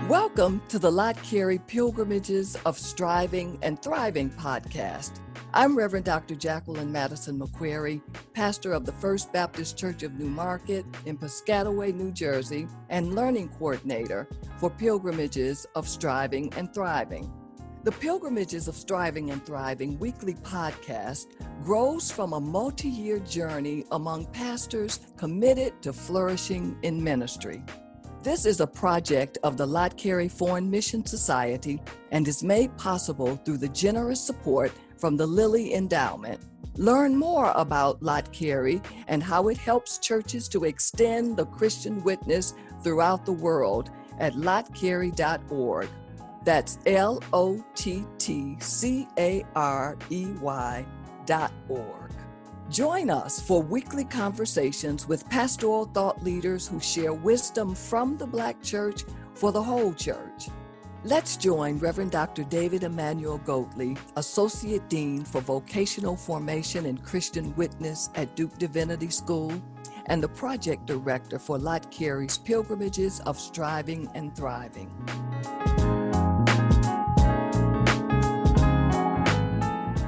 Welcome to the Lott Carey Pilgrimages of Striving and Thriving podcast. I'm Reverend Dr. Jacqueline Madison McQuarrie, pastor of the First Baptist Church of New Market in Piscataway, New Jersey, and learning coordinator for Pilgrimages of Striving and Thriving. The Pilgrimages of Striving and Thriving weekly podcast grows from a multi-year journey among pastors committed to flourishing in ministry. This is a project of the Lott Carey Foreign Mission Society and is made possible through the generous support from the Lilly Endowment. Learn more about Lott Carey and how it helps churches to extend the Christian witness throughout the world at lottcarey.org. That's LOTTCAREY.org. Join us for weekly conversations with pastoral thought leaders who share wisdom from the Black church for the whole church. Let's join Reverend Dr. David Emmanuel Goatley, Associate Dean for Vocational Formation and Christian Witness at Duke Divinity School, and the Project Director for Lott Carey's Pilgrimages of Striving and Thriving.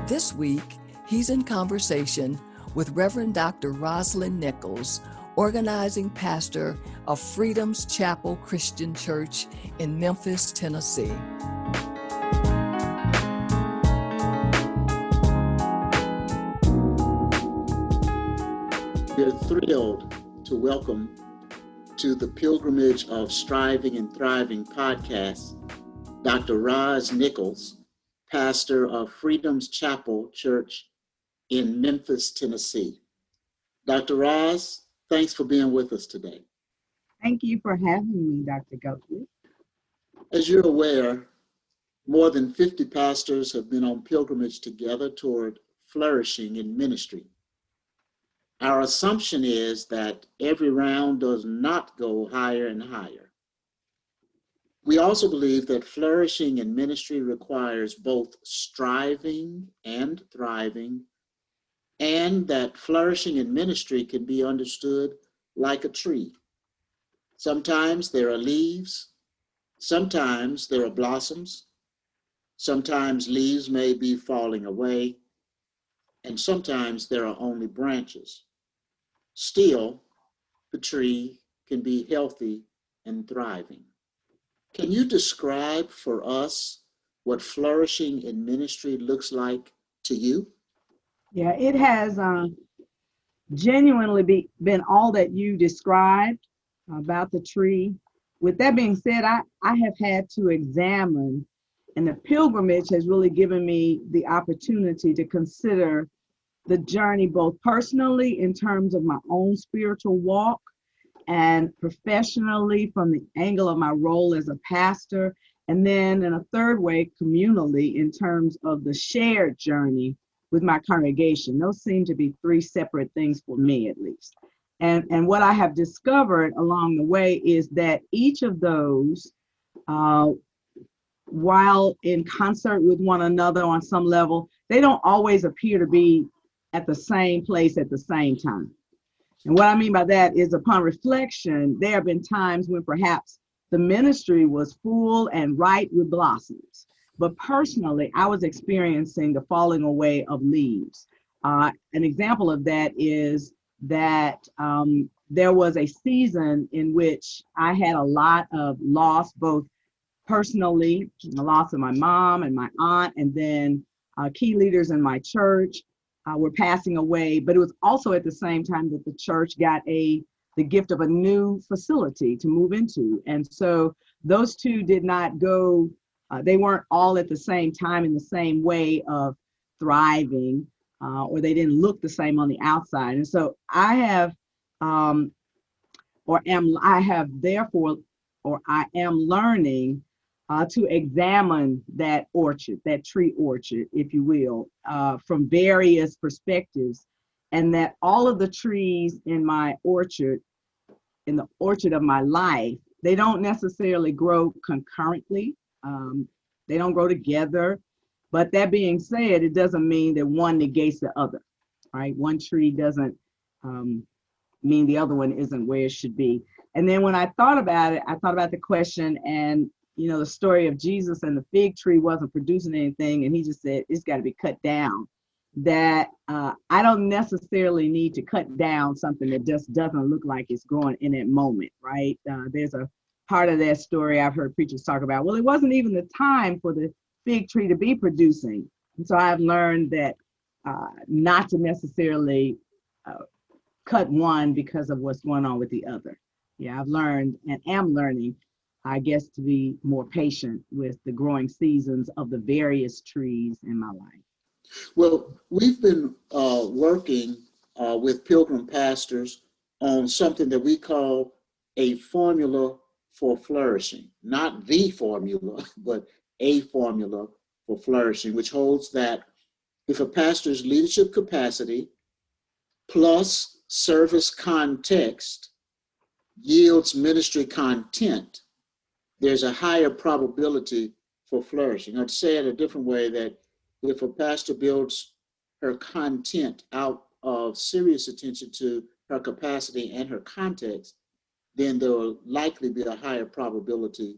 This week, he's in conversation with Reverend Dr. Roz Nichols, organizing pastor of Freedom's Chapel Christian Church in Memphis, Tennessee. We're thrilled to welcome to the Pilgrimage of Striving and Thriving podcast, Dr. Roz Nichols, pastor of Freedom's Chapel Church in Memphis, Tennessee. Dr. Roz, thanks for being with us today. Thank you for having me, Dr. Goatley. As you're aware, more than 50 pastors have been on pilgrimage together toward flourishing in ministry. Our assumption is that every round does not go higher and higher. We also believe that flourishing in ministry requires both striving and thriving, and that flourishing in ministry can be understood like a tree. Sometimes there are leaves, sometimes there are blossoms, sometimes leaves may be falling away, and sometimes there are only branches. Still, the tree can be healthy and thriving. Can you describe for us what flourishing in ministry looks like to you? Yeah, it has genuinely been all that you described about the tree. With that being said, I have had to examine, and the pilgrimage has really given me the opportunity to consider the journey both personally in terms of my own spiritual walk and professionally from the angle of my role as a pastor, and then in a third way, communally in terms of the shared journey with my congregation. Those seem to be three separate things for me, at least. And what I have discovered along the way is that each of those, while in concert with one another on some level, they don't always appear to be at the same place at the same time. And what I mean by that is, upon reflection, there have been times when perhaps the ministry was full and ripe with blossoms. But personally, I was experiencing the falling away of leaves. An example of that is that there was a season in which I had a lot of loss, both personally, the loss of my mom and my aunt, and then key leaders in my church were passing away. But it was also at the same time that the church got the gift of a new facility to move into. And so those two did not go, they weren't all at the same time in the same way of thriving, or they didn't look the same on the outside. And so I am learning to examine that orchard, that tree orchard, if you will, from various perspectives, and that all of the trees in my orchard, in the orchard of my life, they don't necessarily grow concurrently. They don't grow together. But that being said, it doesn't mean that one negates the other, right? One tree doesn't mean the other one isn't where it should be. And then when I thought about it, I thought about the question, and the story of Jesus and the fig tree wasn't producing anything, and he just said it's got to be cut down. That I don't necessarily need to cut down something that just doesn't look like it's growing in that moment, right? There's a part of that story I've heard preachers talk about. Well, it wasn't even the time for the fig tree to be producing. And so I've learned that not to necessarily cut one because of what's going on with the other. Yeah, I've learned and am learning, I guess, to be more patient with the growing seasons of the various trees in my life. Well, we've been working with Pilgrim pastors on something that we call a formula for flourishing. Not the formula, but a formula for flourishing, which holds that if a pastor's leadership capacity plus service context yields ministry content, there's a higher probability for flourishing. Or to say it a different way, that if a pastor builds her content out of serious attention to her capacity and her context, then there will likely be a higher probability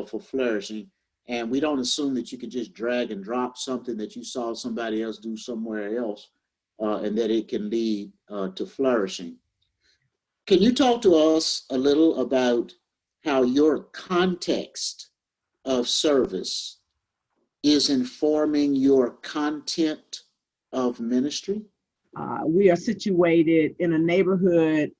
for flourishing. And we don't assume that you can just drag and drop something that you saw somebody else do somewhere else and that it can lead to flourishing. Can you talk to us a little about how your context of service is informing your content of ministry? We are situated in a neighborhood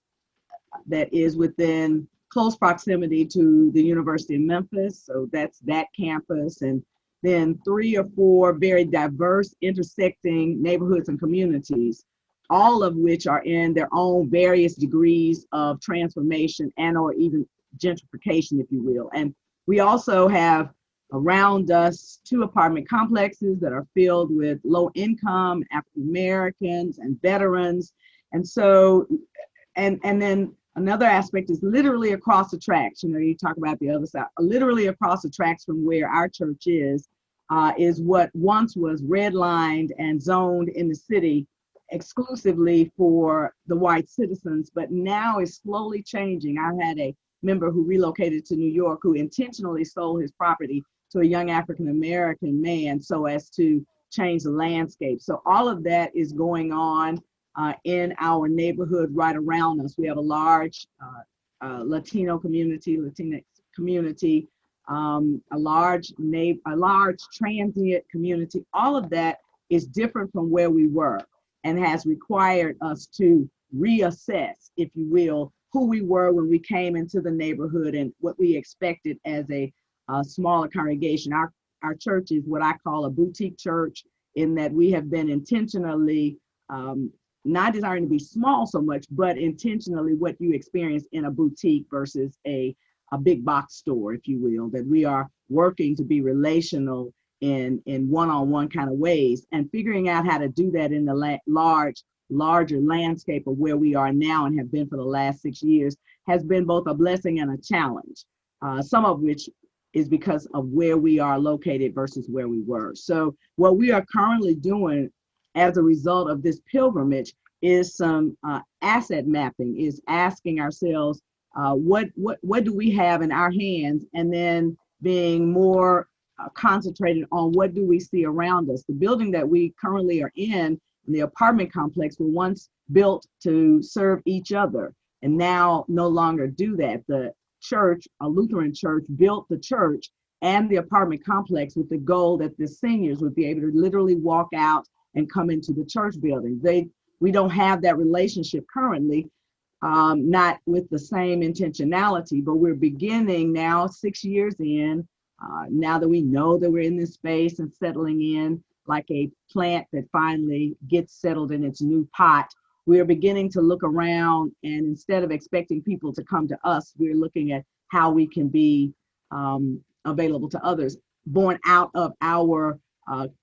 that is within close proximity to the University of Memphis. So that's that campus. And then 3 or 4 very diverse intersecting neighborhoods and communities, all of which are in their own various degrees of transformation and or even gentrification, if you will. And we also have around us 2 apartment complexes that are filled with low income African Americans and veterans. And so, and then another aspect is literally across the tracks. You talk about the other side, literally across the tracks from where our church is what once was redlined and zoned in the city exclusively for the white citizens, but now is slowly changing. I had a member who relocated to New York who intentionally sold his property to a young African American man so as to change the landscape. So all of that is going on in our neighborhood right around us. We have a large Latino community, Latinx community, a large transient community. All of that is different from where we were and has required us to reassess, if you will, who we were when we came into the neighborhood and what we expected as a smaller congregation. Our church is what I call a boutique church, in that we have been intentionally not desiring to be small so much, but intentionally what you experience in a boutique versus a big box store, if you will, that we are working to be relational in one-on-one kind of ways, and figuring out how to do that in the larger landscape of where we are now and have been for the last 6 years has been both a blessing and a challenge, some of which is because of where we are located versus where we were. So what we are currently doing as a result of this pilgrimage is some asset mapping, is asking ourselves, what do we have in our hands, and then being more concentrated on what do we see around us. The building that we currently are in, the apartment complex, were once built to serve each other and now no longer do that. The church, a Lutheran church, built the church and the apartment complex with the goal that the seniors would be able to literally walk out and come into the church building. We don't have that relationship currently, not with the same intentionality, but we're beginning now, 6 years in, now that we know that we're in this space and settling in like a plant that finally gets settled in its new pot. We're beginning to look around, and instead of expecting people to come to us, we're looking at how we can be available to others, born out of our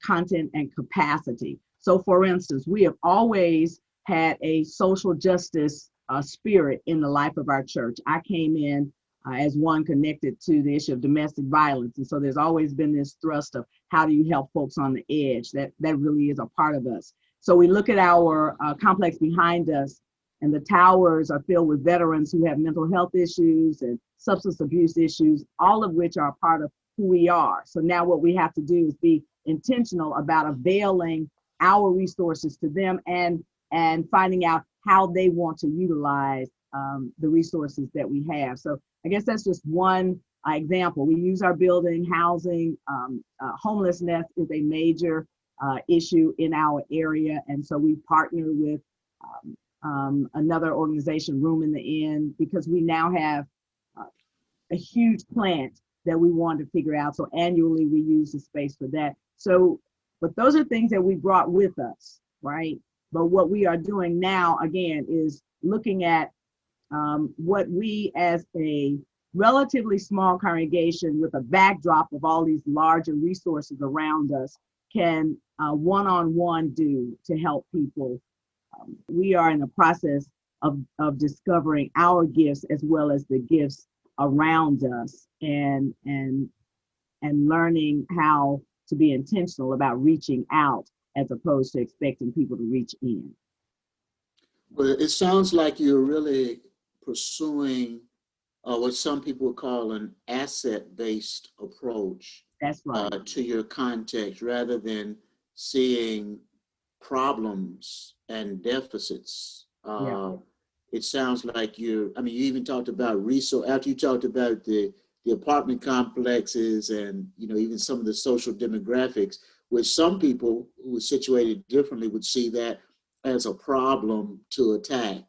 content and capacity. So for instance, we have always had a social justice spirit in the life of our church. I came in as one connected to the issue of domestic violence. And so there's always been this thrust of how do you help folks on the edge? That really is a part of us. So we look at our complex behind us, and the towers are filled with veterans who have mental health issues and substance abuse issues, all of which are part of who we are. So now what we have to do is be intentional about availing our resources to them and finding out how they want to utilize the resources that we have. So I guess that's just one example. We use our building, housing, homelessness is a major issue in our area. And so we partner with another organization, Room in the Inn, because we now have a huge plant that we want to figure out. So annually we use the space for that. So, but those are things that we brought with us, right? But what we are doing now, again, is looking at what we as a relatively small congregation with a backdrop of all these larger resources around us can one-on-one do to help people. We are in the process of discovering our gifts as well as the gifts around us and learning how to be intentional about reaching out as opposed to expecting people to reach in. Well, it sounds like you're really pursuing what some people call an asset-based approach. That's right. To your context, rather than seeing problems and deficits. It sounds like you even talked about after you talked about the apartment complexes and, even some of the social demographics, which some people who are situated differently would see that as a problem to attack.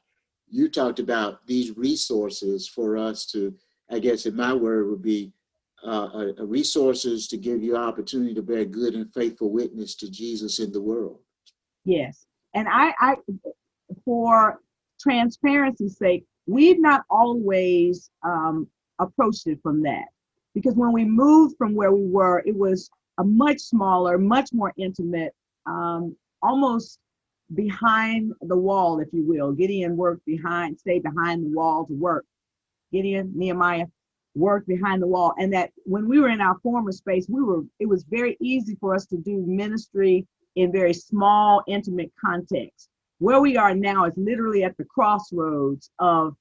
You talked about these resources for us to, I guess in my word would be resources to give you opportunity to bear good and faithful witness to Jesus in the world. Yes. And I for transparency's sake, we've not always approached it from that. Because when we moved from where we were, it was a much smaller, much more intimate, almost behind the wall, if you will. Gideon stayed behind the wall to work. Nehemiah worked behind the wall. And that when we were in our former space, it was very easy for us to do ministry in very small, intimate contexts. Where we are now is literally at the crossroads of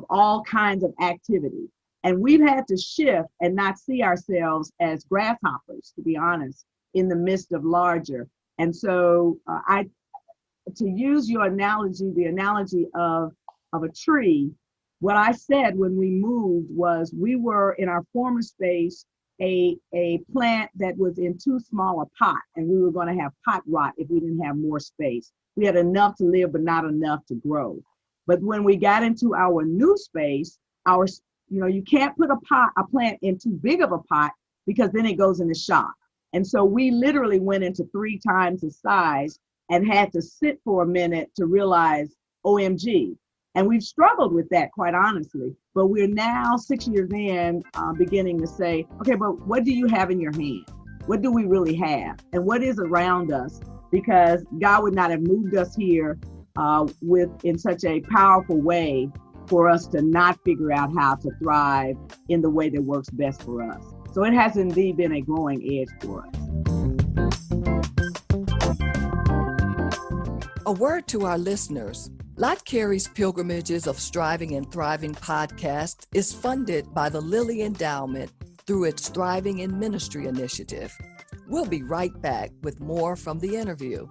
all kinds of activity. And we've had to shift and not see ourselves as grasshoppers, to be honest, in the midst of larger. And so to use your analogy, the analogy of a tree, what I said when we moved was we were in our former space, a plant that was in too small a pot, and we were going to have pot rot if we didn't have more space. We had enough to live, but not enough to grow. But when we got into our new space, you can't put a plant in too big of a pot because then it goes into shock. And so we literally went into 3 times the size and had to sit for a minute to realize, OMG. And we've struggled with that, quite honestly. But we're now 6 years in, beginning to say, okay, but what do you have in your hand? What do we really have? And what is around us? Because God would not have moved us here in such a powerful way for us to not figure out how to thrive in the way that works best for us. So it has indeed been a growing edge for us. A word to our listeners. Lott Carey's Pilgrimages of Striving and Thriving podcast is funded by the Lilly Endowment through its Thriving in Ministry initiative. We'll be right back with more from the interview.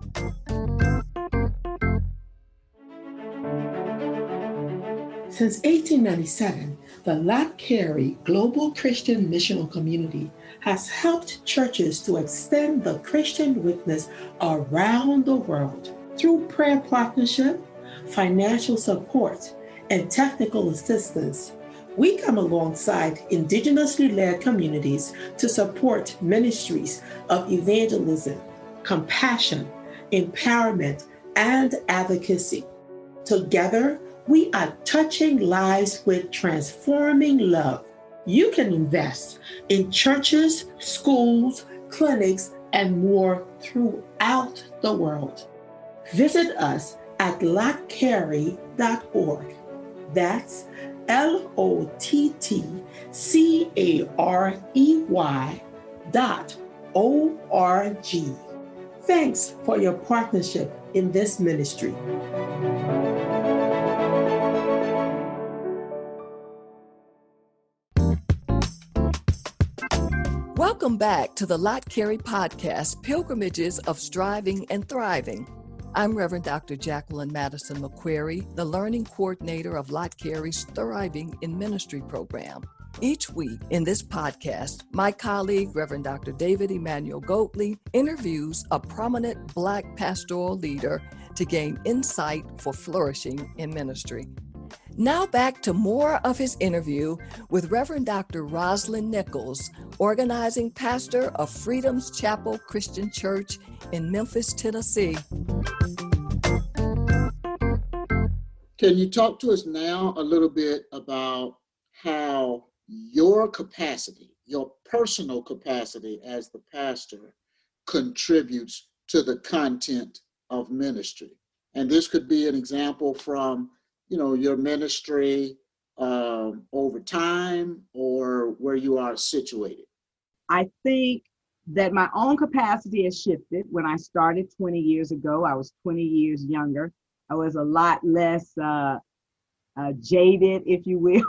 Since 1897, the Lott Carey Global Christian Missional Community has helped churches to extend the Christian witness around the world through prayer partnership, financial support, and technical assistance. We come alongside indigenously led communities to support ministries of evangelism, compassion, empowerment, and advocacy. Together, we are touching lives with transforming love. You can invest in churches, schools, clinics, and more throughout the world. Visit us at lottcarey.org. That's LottCarey.org. Thanks for your partnership in this ministry. Welcome back to the Lott Carey podcast, Pilgrimages of Striving and Thriving. I'm Reverend Dr. Jacqueline Madison McQuarrie, the Learning Coordinator of Lott Carey's Thriving in Ministry program. Each week in this podcast, my colleague, Reverend Dr. David Emmanuel Goatley, interviews a prominent Black pastoral leader to gain insight for flourishing in ministry. Now back to more of his interview with Reverend Dr. Roz Nichols, organizing pastor of Freedom's Chapel Christian Church in Memphis, Tennessee. Can you talk to us now a little bit about how your capacity, your personal capacity as the pastor, contributes to the content of ministry? And this could be an example from, your ministry over time or where you are situated. I think that my own capacity has shifted. When I started 20 years ago, I was 20 years younger. I was a lot less jaded, if you will,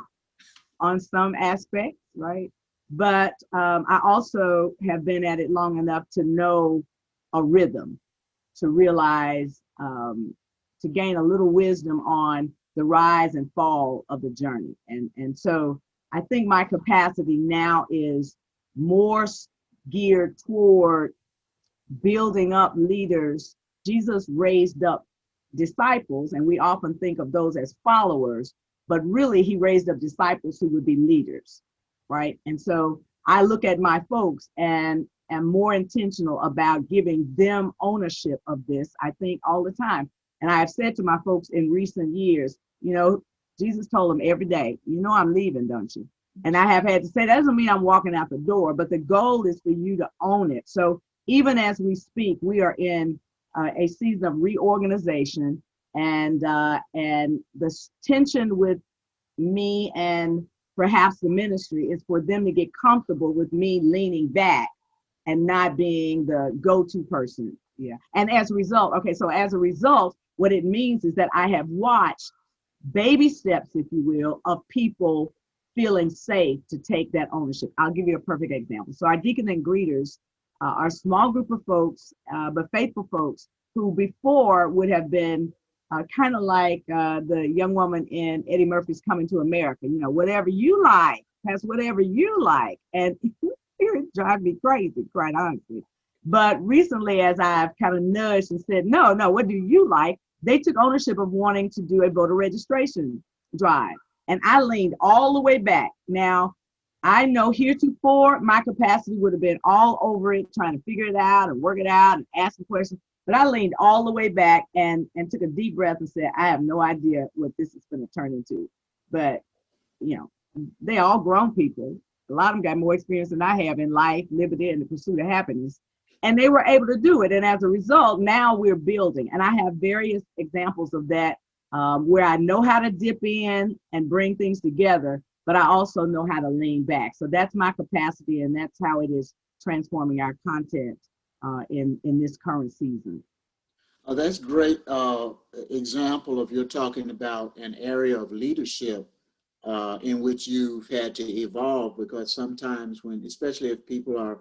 on some aspects, right? But I also have been at it long enough to know a rhythm, to realize, to gain a little wisdom on the rise and fall of the journey. And so I think my capacity now is more geared toward building up leaders. Jesus raised up disciples, and we often think of those as followers, but really he raised up disciples who would be leaders, right? And so I look at my folks and am more intentional about giving them ownership of this, I think, all the time. And I have said to my folks in recent years, Jesus told them every day, I'm leaving, don't you? And I have had to say, that doesn't mean I'm walking out the door, but the goal is for you to own it. So even as we speak, we are in a season of reorganization, and the tension with me and perhaps the ministry is for them to get comfortable with me leaning back and not being the go-to person. Yeah. And as a result, what it means is that I have watched baby steps, if you will, of people feeling safe to take that ownership. I'll give you a perfect example. So our deacon and greeters are a small group of folks, but faithful folks who before would have been kind of like the young woman in Eddie Murphy's Coming to America, whatever you like, that's whatever you like. And it drives me crazy, quite honestly. But recently, as I've kind of nudged and said, no, what do you like? They took ownership of wanting to do a voter registration drive. And I leaned all the way back. Now, I know heretofore, my capacity would have been all over it, trying to figure it out and work it out and asking questions. But I leaned all the way back and took a deep breath and said, I have no idea what this is going to turn into. But, they all grown people. A lot of them got more experience than I have in life, liberty, and the pursuit of happiness. And they were able to do it. And as a result, now we're building. And I have various examples of that where I know how to dip in and bring things together, but I also know how to lean back. So that's my capacity, and that's how it is transforming our content in this current season. That's great example of you're talking about an area of leadership in which you've had to evolve, because sometimes especially if people are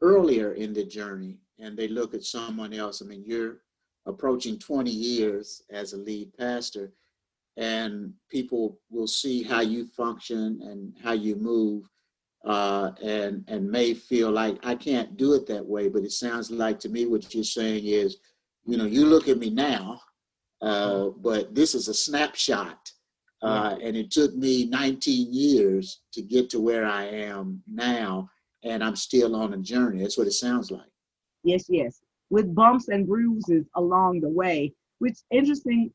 earlier in the journey and they look at someone else, you're approaching 20 years as a lead pastor, and people will see how you function and how you move and may feel like, I can't do it that way. But it sounds like to me what you're saying is, you look at me now, but this is a snapshot. And it took me 19 years to get to where I am now, and I'm still on a journey. That's what it sounds like. Yes. With bumps and bruises along the way, which is interesting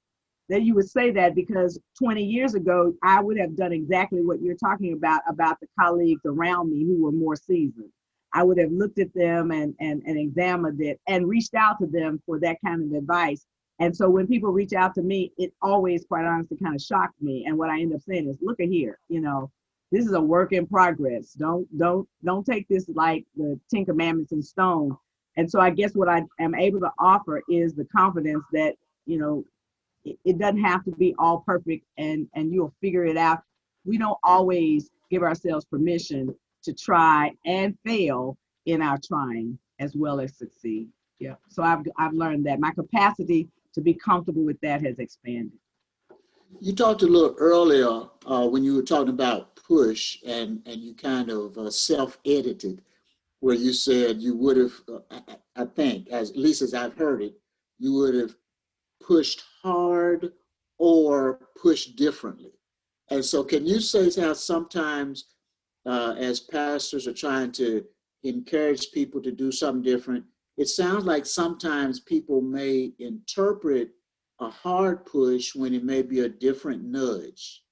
that you would say that, because 20 years ago, I would have done exactly what you're talking about the colleagues around me who were more seasoned. I would have looked at them and examined it and reached out to them for that kind of advice. And so when people reach out to me, it always, quite honestly, kind of shocked me. And what I end up saying is, look at here, this is a work in progress. Don't take this like the 10 Commandments in stone. And so I guess what I am able to offer is the confidence that, it doesn't have to be all perfect and you'll figure it out. We don't always give ourselves permission to try and fail in our trying as well as succeed. Yeah. So I've learned that my capacity to be comfortable with that has expanded. You talked a little earlier when you were talking about push and you kind of self-edited, where you said you would have, I think, at least as I've heard it, you would have pushed hard or pushed differently. And so can you say how sometimes as pastors are trying to encourage people to do something different, it sounds like sometimes people may interpret a hard push when it may be a different nudge?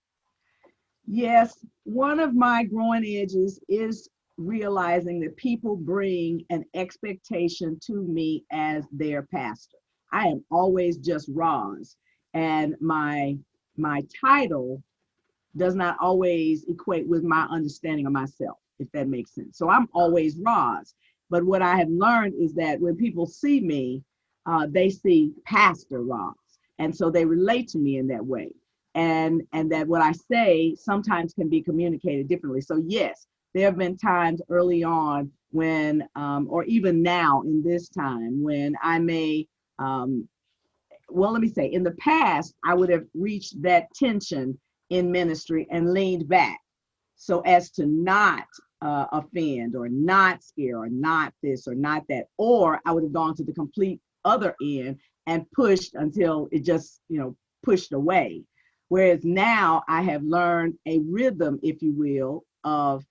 Yes, one of my growing edges is realizing that people bring an expectation to me as their pastor. I am always just Roz, and my title does not always equate with my understanding of myself, if that makes sense. So I'm always Roz. But what I have learned is that when people see me, they see Pastor Roz. And so they relate to me in that way. And that what I say sometimes can be communicated differently. So yes, there have been times early on when, or even now in this time, when I may, let me say, in the past, I would have reached that tension in ministry and leaned back so as to not offend or not scare or not this or not that, or I would have gone to the complete other end and pushed until it just, pushed away. Whereas now I have learned a rhythm, if you will, of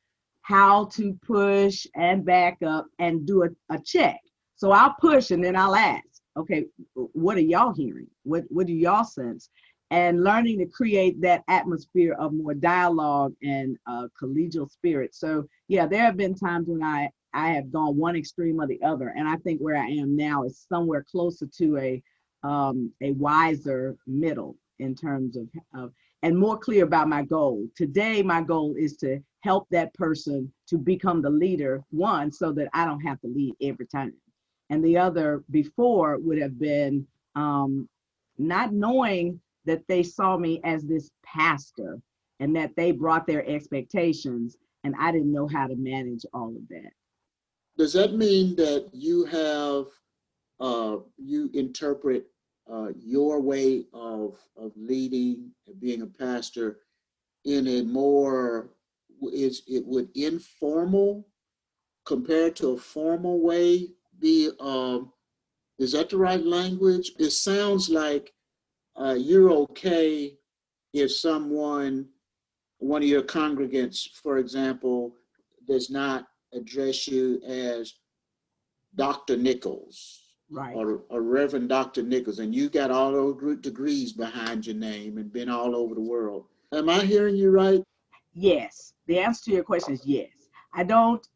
how to push and back up and do a check. So I'll push and then I'll ask, okay, what are y'all hearing? What do y'all sense? And learning to create that atmosphere of more dialogue and collegial spirit. So yeah, there have been times when I have gone one extreme or the other. And I think where I am now is somewhere closer to a wiser middle in terms of and more clear about my goal. Today, my goal is to help that person to become the leader, one, so that I don't have to lead every time. And the other before would have been not knowing that they saw me as this pastor and that they brought their expectations and I didn't know how to manage all of that. Does that mean that you have, you interpret your way of leading and being a pastor in a more, it would informal compared to a formal way be, is that the right language? It sounds like you're okay if one of your congregants, for example, does not address you as Dr. Nichols, right, or Reverend Dr. Nichols, and you got all those degrees behind your name and been all over the world. Am I hearing you right? Yes. The answer to your question is yes. I don't,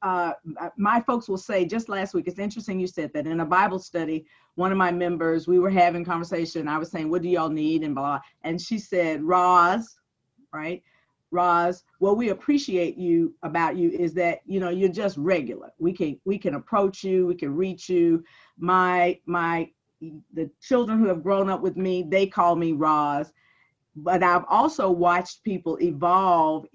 my folks will say, just last week, it's interesting you said that. In a Bible study, one of my members, we were having conversation. I was saying, what do y'all need? And blah. And she said, Roz, right? Roz, what we appreciate about you is that, you're just regular. We can approach you, we can reach you. The children who have grown up with me, they call me Roz. But I've also watched people evolve,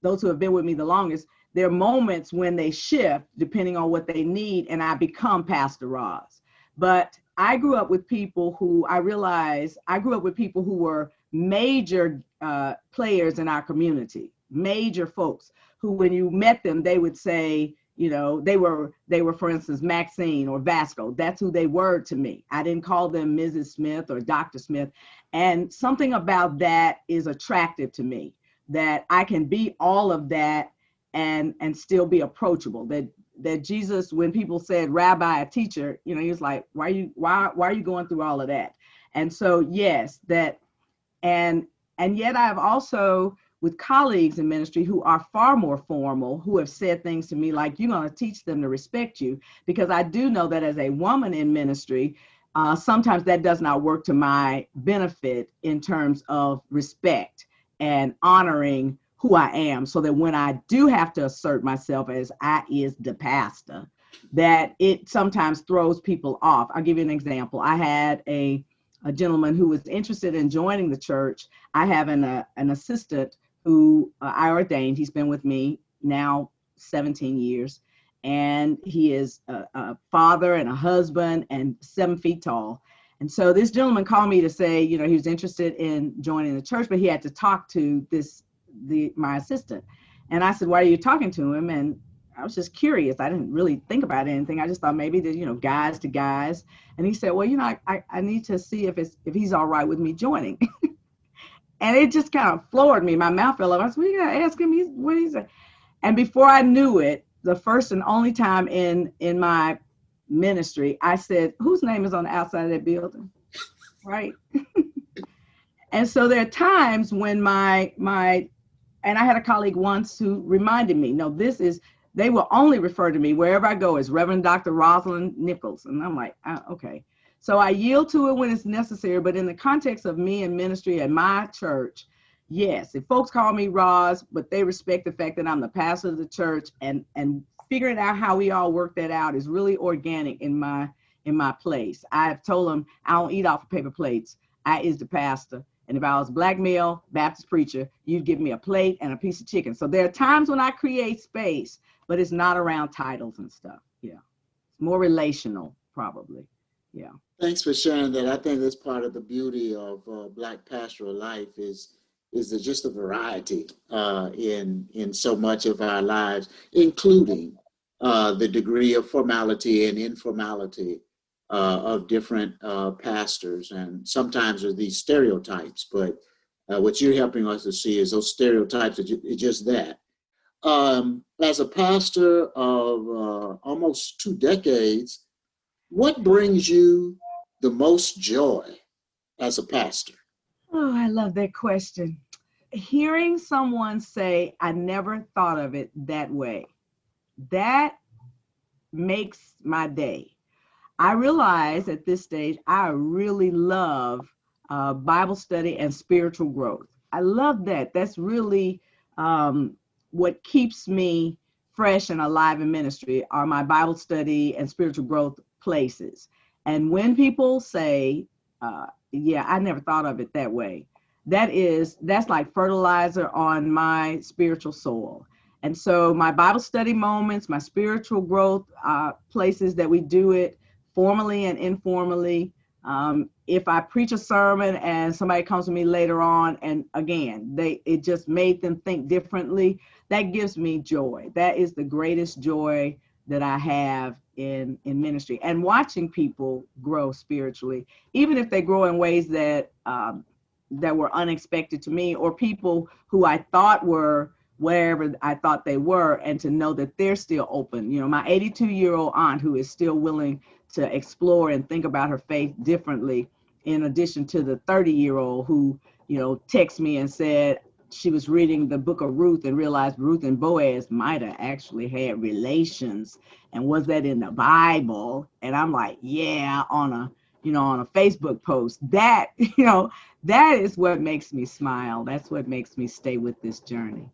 those who have been with me the longest. There are moments when they shift depending on what they need, and I become Pastor Roz. But I grew up with people who were major players in our community, major folks who, when you met them, they would say, they were, for instance, Maxine or Vasco. That's who they were to me. I didn't call them Mrs. Smith or Dr. Smith. And something about that is attractive to me, that I can be all of that and still be approachable. That Jesus, when people said rabbi, a teacher, he was like, why are you going through all of that? And so, yes, that, and yet I've also, with colleagues in ministry who are far more formal, who have said things to me like, you're going to teach them to respect you, because I do know that as a woman in ministry, sometimes that does not work to my benefit in terms of respect and honoring who I am, so that when I do have to assert myself as I is the pastor, that it sometimes throws people off. I'll give you an example. I had a gentleman who was interested in joining the church. I have an assistant who I ordained. He's been with me now 17 years. And he is a father and a husband and 7 feet tall. And so this gentleman called me to say, he was interested in joining the church, but he had to talk to my assistant. And I said, why are you talking to him? And I was just curious. I didn't really think about anything. I just thought maybe that, guys to guys. And he said, well, I need to see if he's all right with me joining. And it just kind of floored me. My mouth fell off. I said, well, you got to ask him what he said. And before I knew it, the first and only time in my ministry, I said, whose name is on the outside of that building? Right. And so there are times when and I had a colleague once who reminded me, no, they will only refer to me wherever I go as Reverend Dr. Roz Nichols. And I'm like, okay. So I yield to it when it's necessary, but in the context of me and ministry at my church, yes, if folks call me Roz, but they respect the fact that I'm the pastor of the church, and figuring out how we all work that out is really organic in my place. I've told them I don't eat off of paper plates. I is the pastor. And if I was black male Baptist preacher, you'd give me a plate and a piece of chicken. So there are times when I create space, but it's not around titles and stuff. Yeah. It's more relational, probably. Yeah. Thanks for sharing that. I think that's part of the beauty of Black pastoral life is just the variety in so much of our lives, including the degree of formality and informality of different pastors. And sometimes there are these stereotypes, but what you're helping us to see is those stereotypes are just that. As a pastor of almost 2 decades, what brings you the most joy as a pastor? Oh, I love that question. Hearing someone say, I never thought of it that way, that makes my day. I realize at this stage, I really love Bible study and spiritual growth. I love that. That's really what keeps me fresh and alive in ministry are my Bible study and spiritual growth places. And when people say, yeah, I never thought of it that way, that's like fertilizer on my spiritual soil. And so my Bible study moments, my spiritual growth places that we do it formally and informally. If I preach a sermon and somebody comes to me later on, and again, it just made them think differently, that gives me joy. That is the greatest joy that I have in ministry, and watching people grow spiritually, even if they grow in ways that were unexpected to me, or people who I thought were wherever I thought they were, and to know that they're still open. My 82-year-old aunt who is still willing to explore and think about her faith differently, in addition to the 30-year-old who, texted me and said she was reading the book of Ruth and realized Ruth and Boaz might have actually had relations. And was that in the Bible? And I'm like, yeah, on a Facebook post. That, that is what makes me smile. That's what makes me stay with this journey.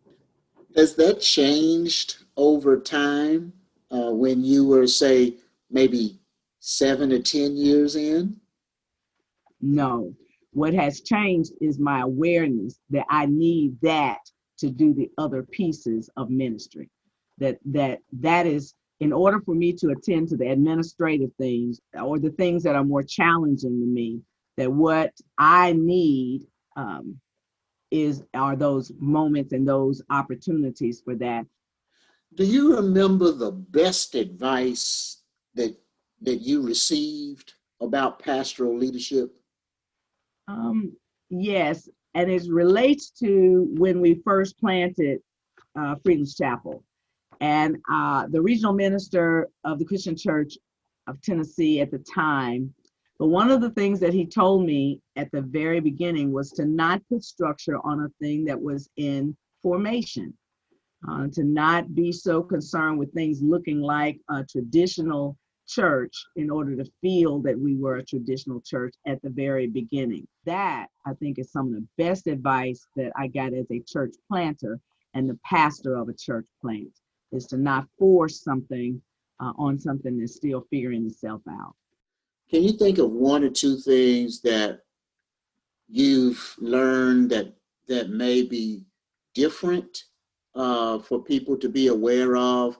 Has that changed over time when you were, say, maybe 7 or 10 years in? No. What has changed is my awareness that I need that to do the other pieces of ministry. That is, in order for me to attend to the administrative things or the things that are more challenging to me, that what I need are those moments and those opportunities for that. Do you remember the best advice that you received about pastoral leadership? Yes, and it relates to when we first planted Freedom's Chapel. And the regional minister of the Christian Church of Tennessee at the time, but one of the things that he told me at the very beginning was to not put structure on a thing that was in formation, to not be so concerned with things looking like a traditional church in order to feel that we were a traditional church at the very beginning. That, I think, is some of the best advice that I got as a church planter and the pastor of a church plant, is to not force something on something that's still figuring itself out. Can you think of one or two things that you've learned that may be different for people to be aware of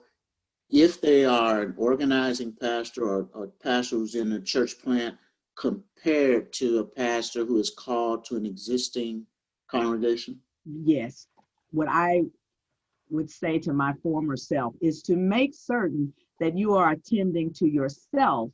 if they are an organizing pastor or a pastor who's in a church plant compared to a pastor who is called to an existing congregation? Yes. What I would say to my former self is to make certain that you are attending to yourself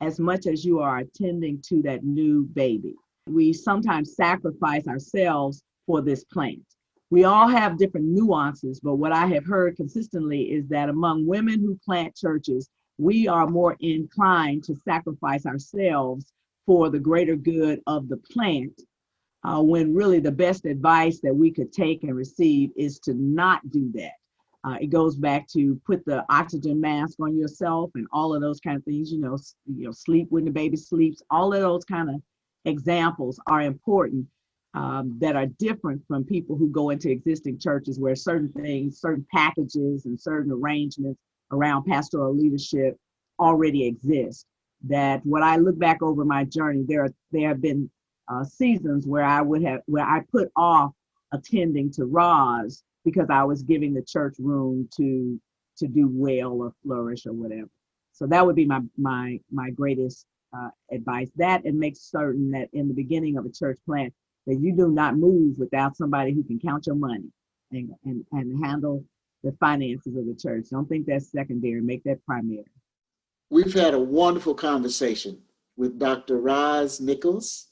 as much as you are attending to that new baby. We sometimes sacrifice ourselves for this plant. We all have different nuances, but what I have heard consistently is that among women who plant churches, we are more inclined to sacrifice ourselves for the greater good of the plant, when really the best advice that we could take and receive is to not do that. It goes back to put the oxygen mask on yourself and all of those kind of things, sleep when the baby sleeps. All of those kind of examples are important, that are different from people who go into existing churches where certain things, certain packages and certain arrangements around pastoral leadership already exist. That when I look back over my journey, there have been seasons where I put off attending to Roz because I was giving the church room to do well or flourish or whatever. So that would be my greatest advice. That, and make certain that in the beginning of a church plant that you do not move without somebody who can count your money and handle the finances of the church. Don't think that's secondary. Make that primary. We've had a wonderful conversation with Dr. Roz Nichols,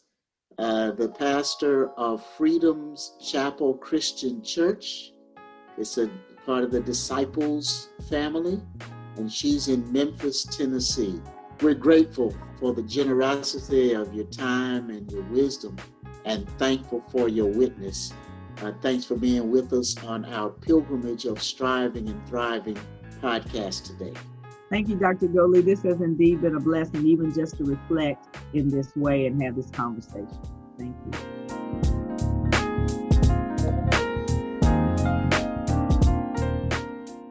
the pastor of Freedom's Chapel Christian Church. It's a part of the Disciples family, and she's in Memphis, Tennessee. We're grateful for the generosity of your time and your wisdom, and thankful for your witness. Thanks for being with us on our Pilgrimage of Striving and Thriving podcast today. Thank you, Dr. Goley. This has indeed been a blessing, even just to reflect in this way and have this conversation. Thank you.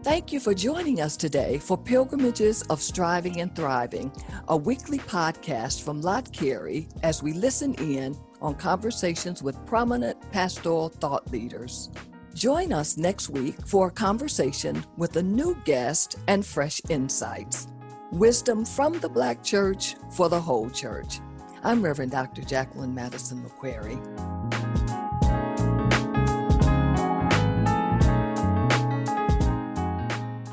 Thank you for joining us today for Pilgrimages of Striving and Thriving, a weekly podcast from Lott Carey as we listen in on conversations with prominent pastoral thought leaders. Join us next week for a conversation with a new guest and fresh insights. Wisdom from the Black Church for the whole church. I'm Reverend Dr. Jacqueline Madison McQuarrie.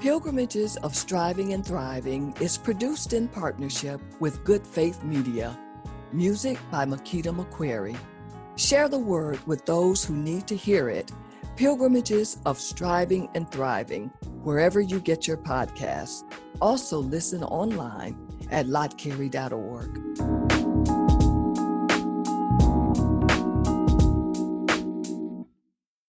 Pilgrimages of Striving and Thriving is produced in partnership with Good Faith Media. Music by Makita McQuarrie. Share the word with those who need to hear it. Pilgrimages of Striving and Thriving, wherever you get your podcasts. Also listen online at lottcarey.org.